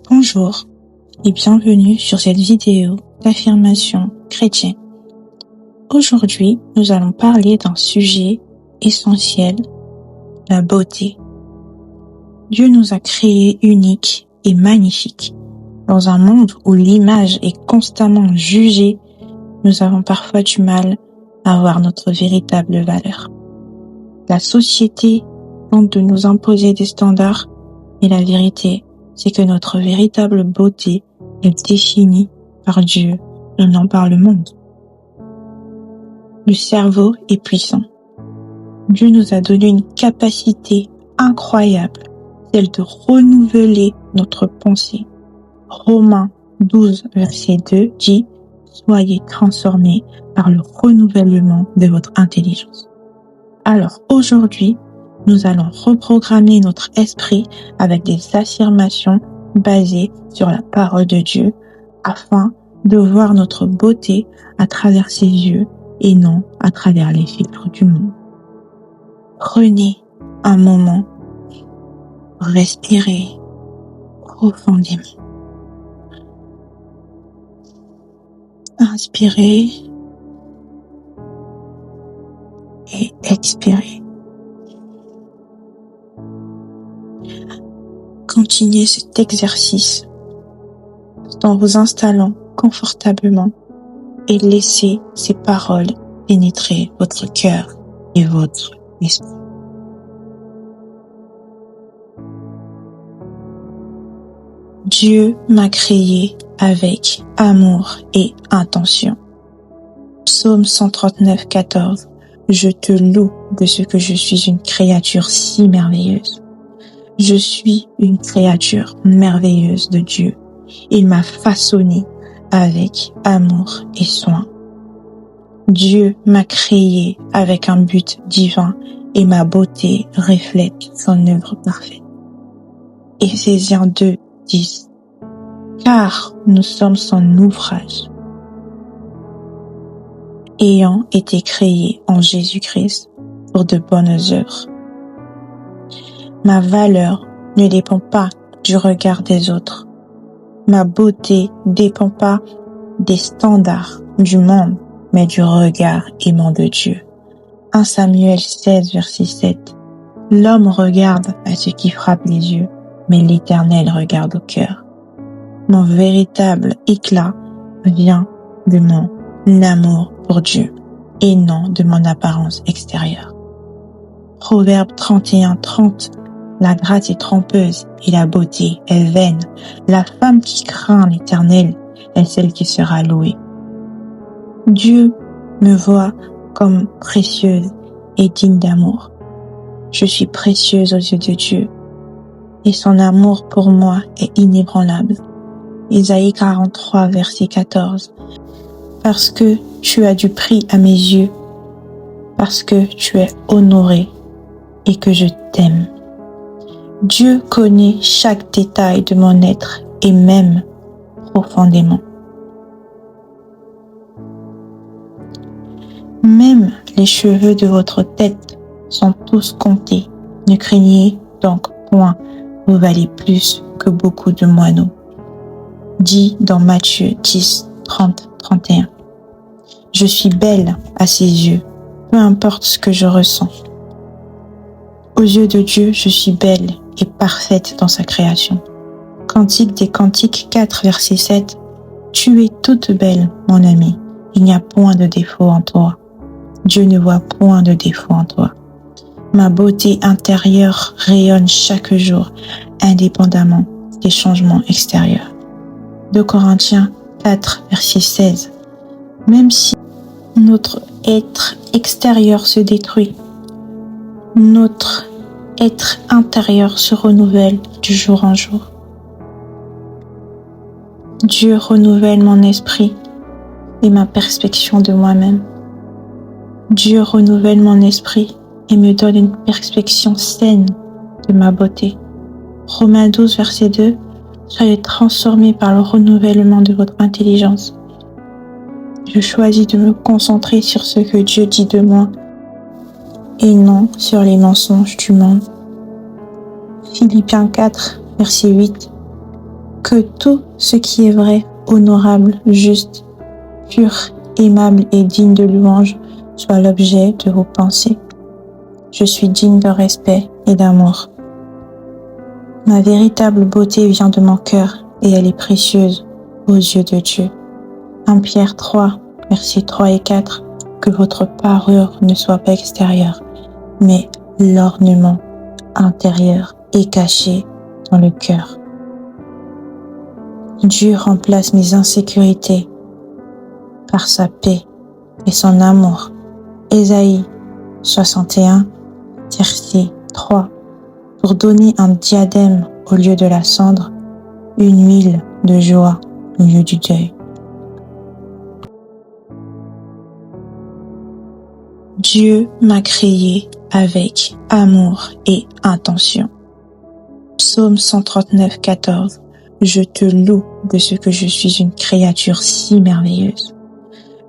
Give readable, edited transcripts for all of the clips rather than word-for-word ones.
Bonjour et bienvenue sur cette vidéo d'affirmation chrétienne. Aujourd'hui, nous allons parler d'un sujet essentiel, la beauté. Dieu nous a créés uniques et magnifiques. Dans un monde où l'image est constamment jugée, nous avons parfois du mal à voir notre véritable valeur. La société tente de nous imposer des standards, mais la vérité, c'est que notre véritable beauté est définie par Dieu et non par le monde. Le cerveau est puissant. Dieu nous a donné une capacité incroyable, celle de renouveler notre pensée. Romains 12, verset 2 dit « Soyez transformés par le renouvellement de votre intelligence ». Alors aujourd'hui, nous allons reprogrammer notre esprit avec des affirmations basées sur la parole de Dieu afin de voir notre beauté à travers ses yeux et non à travers les filtres du monde. Prenez un moment, respirez profondément. Inspirez et expirez. Continuez cet exercice en vous installant confortablement et laissez ces paroles pénétrer votre cœur et votre esprit. Dieu m'a créé avec amour et intention. Psaume 139, 14. Je te loue de ce que je suis une créature si merveilleuse. Je suis une créature merveilleuse de Dieu. Il m'a façonné avec amour et soin. Dieu m'a créé avec un but divin et ma beauté reflète son œuvre parfaite. Éphésiens 2, 10. Car nous sommes son ouvrage, ayant été créés en Jésus-Christ pour de bonnes œuvres. Ma valeur ne dépend pas du regard des autres. Ma beauté ne dépend pas des standards du monde, mais du regard aimant de Dieu. 1 Samuel 16, verset 7. L'homme regarde à ce qui frappe les yeux, mais l'Éternel regarde au cœur. Mon véritable éclat vient de mon amour pour Dieu et non de mon apparence extérieure. Proverbe 31, 30. La grâce est trompeuse et la beauté est vaine. La femme qui craint l'Éternel est celle qui sera louée. Dieu me voit comme précieuse et digne d'amour. Je suis précieuse aux yeux de Dieu et son amour pour moi est inébranlable. Ésaïe 43, verset 14. Parce que tu as du prix à mes yeux, parce que tu es honoré et que je t'aime. Dieu connaît chaque détail de mon être et m'aime profondément. Même les cheveux de votre tête sont tous comptés. Ne craignez donc point, vous valez plus que beaucoup de moineaux. Dit dans Matthieu 10, 30, 31. Je suis belle à ses yeux, peu importe ce que je ressens. Aux yeux de Dieu, je suis belle et parfaite dans sa création. Cantique des Cantiques 4, verset 7. Tu es toute belle, mon ami. Il n'y a point de défaut en toi. Dieu ne voit point de défaut en toi. Ma beauté intérieure rayonne chaque jour, indépendamment des changements extérieurs. 2 Corinthiens 4, verset 16. Même si notre être extérieur se détruit, notre être intérieur se renouvelle du jour en jour. Dieu renouvelle mon esprit et ma perspective de moi-même. Dieu renouvelle mon esprit et me donne une perspective saine de ma beauté. Romains 12, verset 2. Soyez transformés par le renouvellement de votre intelligence. Je choisis de me concentrer sur ce que Dieu dit de moi et non sur les mensonges du monde. Philippiens 4, verset 8. Que tout ce qui est vrai, honorable, juste, pur, aimable et digne de louange soit l'objet de vos pensées. Je suis digne de respect et d'amour. Ma véritable beauté vient de mon cœur et elle est précieuse aux yeux de Dieu. 1 Pierre 3, versets 3 et 4. Que votre parure ne soit pas extérieure, mais l'ornement intérieur est caché dans le cœur. Dieu remplace mes insécurités par sa paix et son amour. Ésaïe 61, verset 3. Pour donner un diadème au lieu de la cendre, une huile de joie au lieu du deuil. Dieu m'a créé avec amour et intention. Psaume 139, 14. Je te loue de ce que je suis une créature si merveilleuse.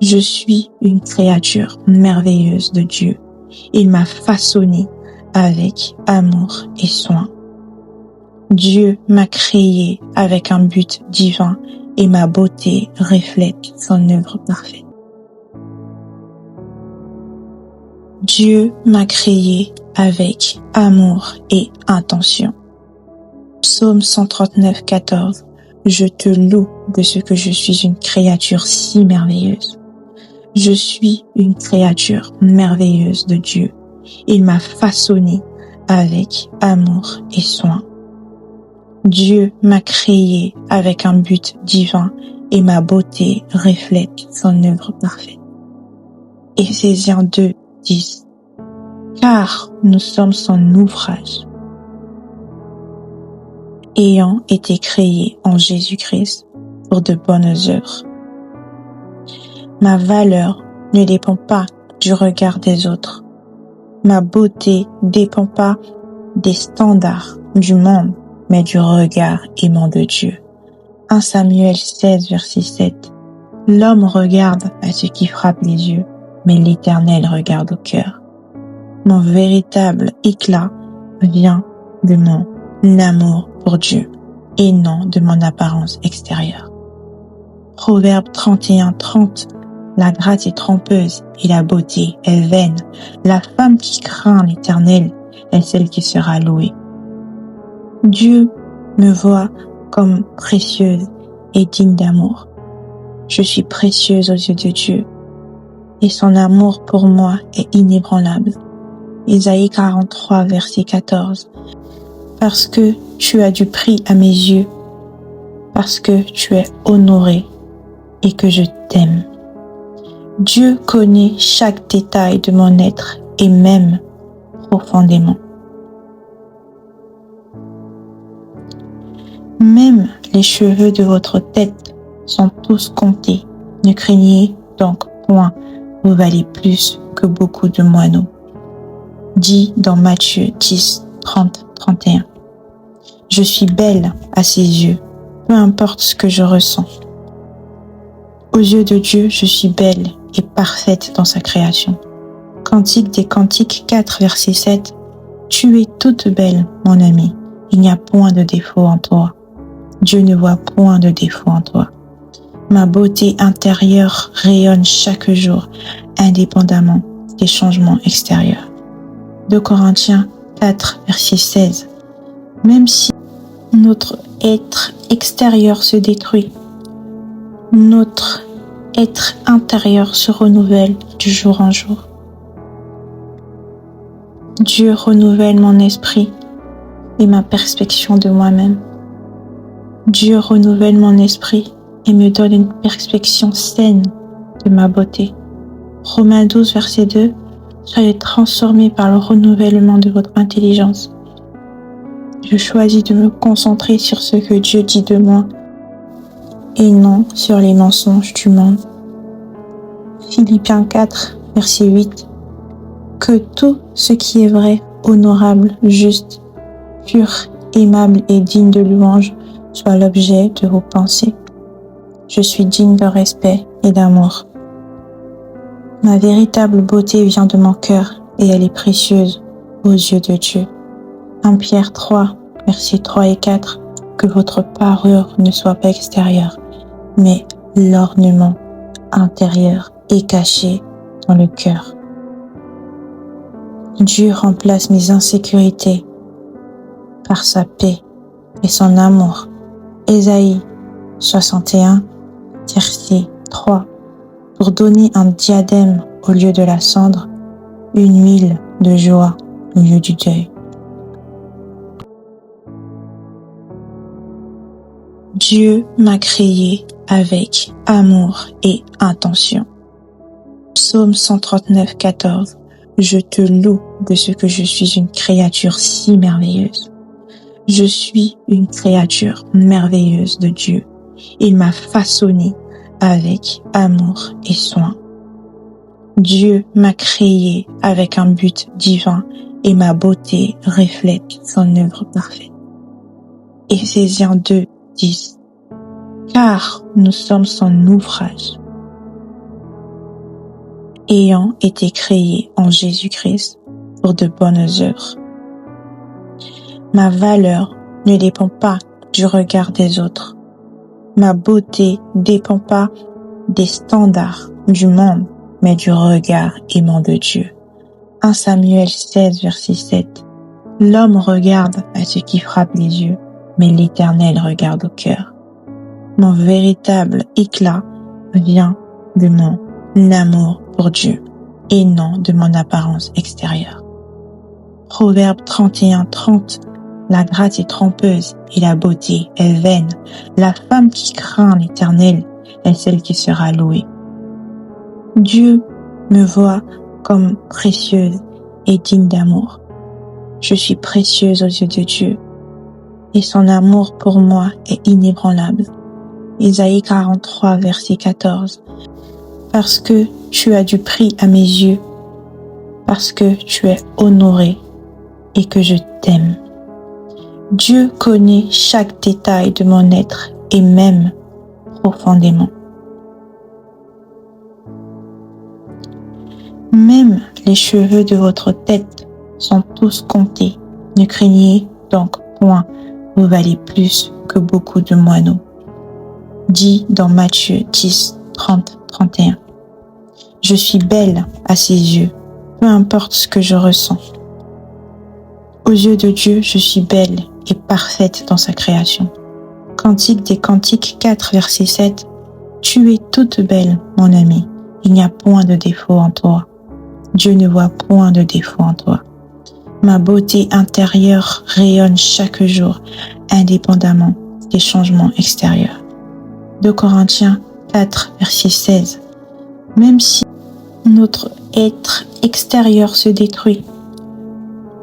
Je suis une créature merveilleuse de Dieu. Il m'a façonné avec amour et soin. Dieu m'a créé avec un but divin et ma beauté reflète son œuvre parfaite. Dieu m'a créé avec amour et intention. Psaume 139, 14. Je te loue de ce que je suis une créature si merveilleuse. Je suis une créature merveilleuse de Dieu. Il m'a façonné avec amour et soin. Dieu m'a créé avec un but divin et ma beauté reflète son œuvre parfaite. Éphésiens 2, 10. Car nous sommes son ouvrage, ayant été créés en Jésus-Christ pour de bonnes œuvres. Ma valeur ne dépend pas du regard des autres. Ma beauté ne dépend pas des standards du monde, mais du regard aimant de Dieu. 1 Samuel 16, verset 7. L'homme regarde à ce qui frappe les yeux, mais l'Éternel regarde au cœur. Mon véritable éclat vient de mon amour pour Dieu et non de mon apparence extérieure. Proverbe 31, 30. La grâce est trompeuse et la beauté est vaine. La femme qui craint l'Éternel est celle qui sera louée. Dieu me voit comme précieuse et digne d'amour. Je suis précieuse aux yeux de Dieu et son amour pour moi est inébranlable. Ésaïe 43, verset 14. Parce que tu as du prix à mes yeux, parce que tu es honoré et que je t'aime. Dieu connaît chaque détail de mon être et m'aime profondément. Même les cheveux de votre tête sont tous comptés. Ne craignez donc point, vous valez plus que beaucoup de moineaux. Dit dans Matthieu 10, 30, 31. Je suis belle à ses yeux, peu importe ce que je ressens. Aux yeux de Dieu, je suis belle et parfaite dans sa création. Cantique des Cantiques 4, verset 7. Tu es toute belle, mon ami. Il n'y a point de défaut en toi. Dieu ne voit point de défaut en toi. Ma beauté intérieure rayonne chaque jour, indépendamment des changements extérieurs. 2 Corinthiens 4, verset 16. Même si notre être extérieur se détruit, notre être intérieur se renouvelle du jour en jour. Dieu renouvelle mon esprit et ma perception de moi-même. Dieu renouvelle mon esprit et me donne une perception saine de ma beauté. Romains 12, verset 2. Soyez transformés par le renouvellement de votre intelligence. Je choisis de me concentrer sur ce que Dieu dit de moi et non sur les mensonges du monde. Philippiens 4, verset 8. Que tout ce qui est vrai, honorable, juste, pur, aimable et digne de louange soit l'objet de vos pensées. Je suis digne de respect et d'amour. Ma véritable beauté vient de mon cœur et elle est précieuse aux yeux de Dieu. 1 Pierre 3, versets 3 et 4. que votre parure ne soit pas extérieure, mais l'ornement intérieur est caché dans le cœur. Dieu remplace mes insécurités par sa paix et son amour. Ésaïe 61, verset 3. Pour donner un diadème au lieu de la cendre, une huile de joie au lieu du deuil. Dieu m'a créé avec amour et intention. Psaume 139, 14. Je te loue de ce que je suis une créature si merveilleuse. Je suis une créature merveilleuse de Dieu. Il m'a façonné avec amour et soin. Dieu m'a créé avec un but divin et ma beauté reflète son œuvre parfaite. Éphésiens 2, 10. Car nous sommes son ouvrage, ayant été créés en Jésus-Christ pour de bonnes œuvres. Ma valeur ne dépend pas du regard des autres. Ma beauté ne dépend pas des standards du monde, mais du regard aimant de Dieu. 1 Samuel 16, verset 7. L'homme regarde à ce qui frappe les yeux, mais l'Éternel regarde au cœur. Mon véritable éclat vient de mon amour pour Dieu et non de mon apparence extérieure. Proverbe 31, 30. La grâce est trompeuse et la beauté est vaine. La femme qui craint l'Éternel est celle qui sera louée. Dieu me voit comme précieuse et digne d'amour. Je suis précieuse aux yeux de Dieu et son amour pour moi est inébranlable. Ésaïe 43, verset 14. Parce que tu as du prix à mes yeux, parce que tu es honoré et que je t'aime. Dieu connaît chaque détail de mon être et m'aime profondément. Même les cheveux de votre tête sont tous comptés. Ne craignez donc point, vous valez plus que beaucoup de moineaux. Dit dans Matthieu 10, 30, 31. Je suis belle à ses yeux, peu importe ce que je ressens. Aux yeux de Dieu, je suis belle et parfaite dans sa création. Cantique des Cantiques 4, verset 7. Tu es toute belle, mon ami. Il n'y a point de défaut en toi. Dieu ne voit point de défaut en toi. Ma beauté intérieure rayonne chaque jour, indépendamment des changements extérieurs. 2 Corinthiens 4, verset 16. Même si notre être extérieur se détruit,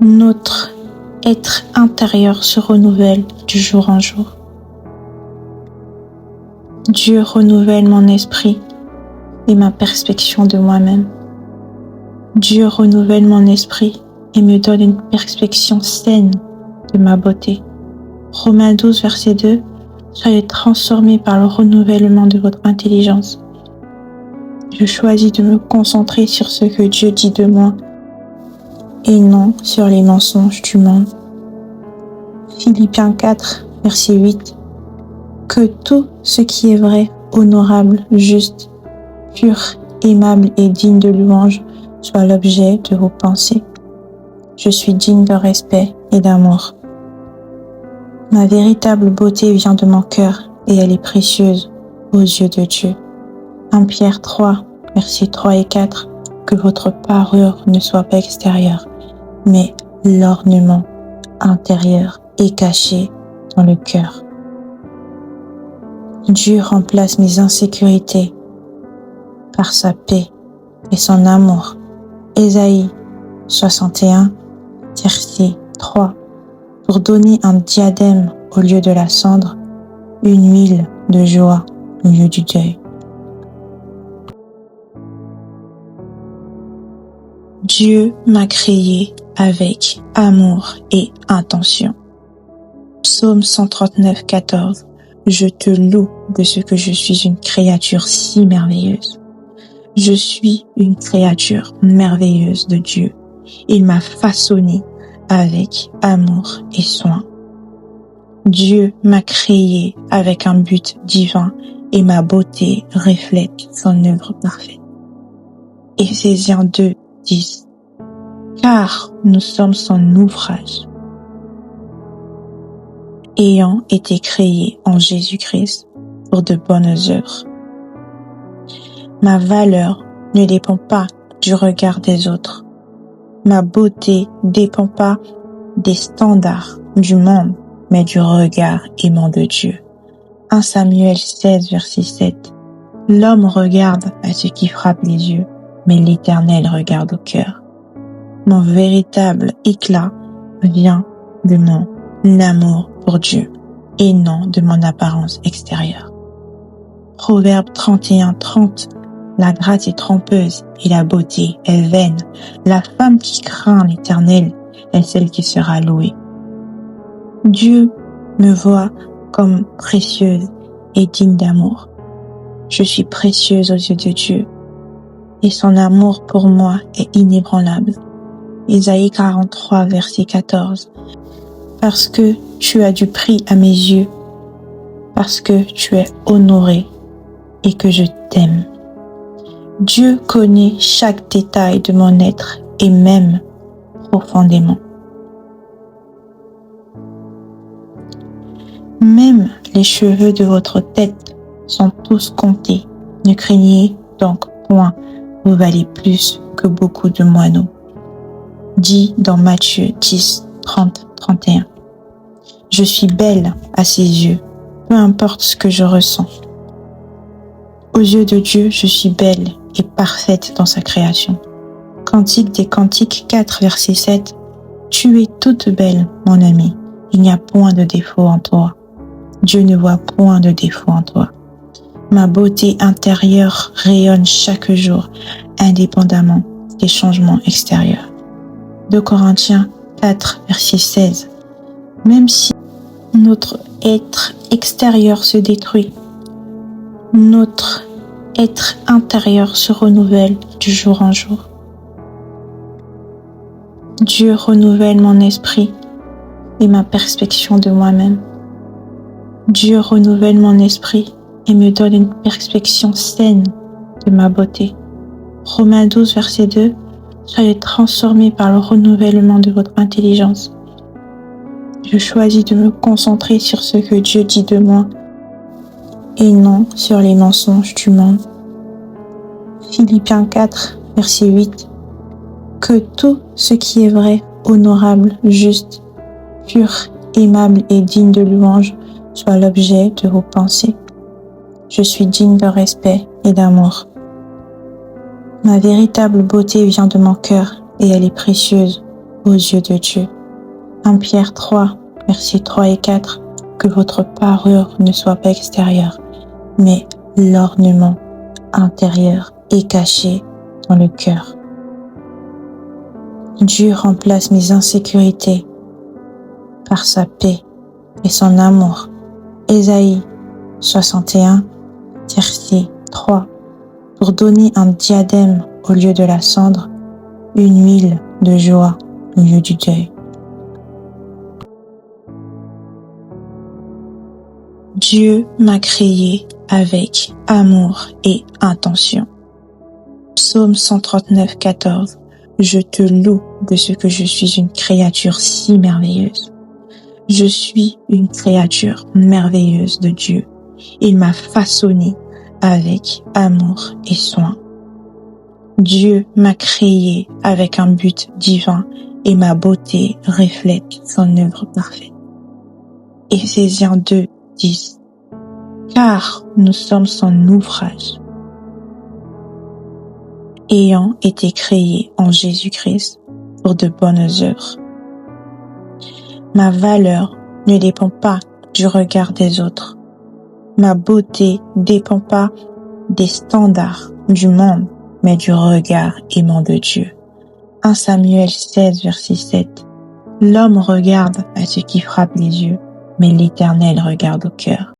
notre être intérieur se renouvelle du jour en jour. Dieu renouvelle mon esprit et ma perspective de moi-même. Dieu renouvelle mon esprit et me donne une perspective saine de ma beauté. Romains 12, verset 2. Soyez transformés par le renouvellement de votre intelligence. Je choisis de me concentrer sur ce que Dieu dit de moi et non sur les mensonges du monde. Philippiens 4, verset 8. Que tout ce qui est vrai, honorable, juste, pur, aimable et digne de louange soit l'objet de vos pensées. Je suis digne de respect et d'amour. Ma véritable beauté vient de mon cœur et elle est précieuse aux yeux de Dieu. 1 Pierre 3, versets 3 et 4. Que votre parure ne soit pas extérieure, mais l'ornement intérieur est caché dans le cœur. Dieu remplace mes insécurités par sa paix et son amour. Ésaïe 61, verset 3. Pour donner un diadème au lieu de la cendre, une huile de joie au lieu du deuil. Dieu m'a créé avec amour et intention. Psaume 139, 14. Je te loue de ce que je suis une créature si merveilleuse. Je suis une créature merveilleuse de Dieu. Il m'a façonné avec amour et soin. Dieu m'a créé avec un but divin et ma beauté reflète son œuvre parfaite. Éphésiens 2, 10. Car nous sommes son ouvrage, ayant été créés en Jésus-Christ pour de bonnes œuvres. Ma valeur ne dépend pas du regard des autres. Ma beauté ne dépend pas des standards du monde, mais du regard aimant de Dieu. 1 Samuel 16, verset 7. L'homme regarde à ce qui frappe les yeux, mais l'Éternel regarde au cœur. Mon véritable éclat vient de mon amour pour Dieu et non de mon apparence extérieure. Proverbe 31, 30. La grâce est trompeuse et la beauté est vaine. La femme qui craint l'Éternel est celle qui sera louée. Dieu me voit comme précieuse et digne d'amour. Je suis précieuse aux yeux de Dieu et son amour pour moi est inébranlable. Isaïe 43, verset 14. Parce que tu as du prix à mes yeux, parce que tu es honoré et que je t'aime. Dieu connaît chaque détail de mon être et m'aime profondément. Même les cheveux de votre tête sont tous comptés. Ne craignez donc point, vous valez plus que beaucoup de moineaux. Dit dans Matthieu 10, 30, 31. Je suis belle à ses yeux, peu importe ce que je ressens. Aux yeux de Dieu, je suis belle et parfaite dans sa création. Cantique des Cantiques 4, verset 7. Tu es toute belle, mon ami. Il n'y a point de défaut en toi. Dieu ne voit point de défaut en toi. Ma beauté intérieure rayonne chaque jour, indépendamment des changements extérieurs. 2 Corinthiens 4, verset 16. Même si notre être extérieur se détruit, notre être intérieur se renouvelle du jour en jour. Dieu renouvelle mon esprit et ma perception de moi-même. Dieu renouvelle mon esprit et me donne une perception saine de ma beauté. Romains 12, verset 2. Soyez transformés par le renouvellement de votre intelligence. Je choisis de me concentrer sur ce que Dieu dit de moi et non sur les mensonges du monde. Philippiens 4, verset 8. Que tout ce qui est vrai, honorable, juste, pur, aimable et digne de louange soit l'objet de vos pensées. Je suis digne de respect et d'amour. Ma véritable beauté vient de mon cœur et elle est précieuse aux yeux de Dieu. 1 Pierre 3, versets 3 et 4. Que votre parure ne soit pas extérieure, mais l'ornement intérieur est caché dans le cœur. Dieu remplace mes insécurités par sa paix et son amour. Ésaïe 61, verset 3. Pour donner un diadème au lieu de la cendre, une huile de joie au lieu du deuil. Dieu m'a créé avec amour et intention. Psaume 139, 14. Je te loue de ce que je suis une créature si merveilleuse. Je suis une créature merveilleuse de Dieu. Il m'a façonné avec amour et soin. Dieu m'a créé avec un but divin et ma beauté reflète son œuvre parfaite. Éphésiens 2, 10. Car nous sommes son ouvrage, ayant été créés en Jésus-Christ pour de bonnes œuvres. Ma valeur ne dépend pas du regard des autres. Ma beauté ne dépend pas des standards du monde, mais du regard aimant de Dieu. 1 Samuel 16, verset 7. L'homme regarde à ce qui frappe les yeux, mais l'Éternel regarde au cœur.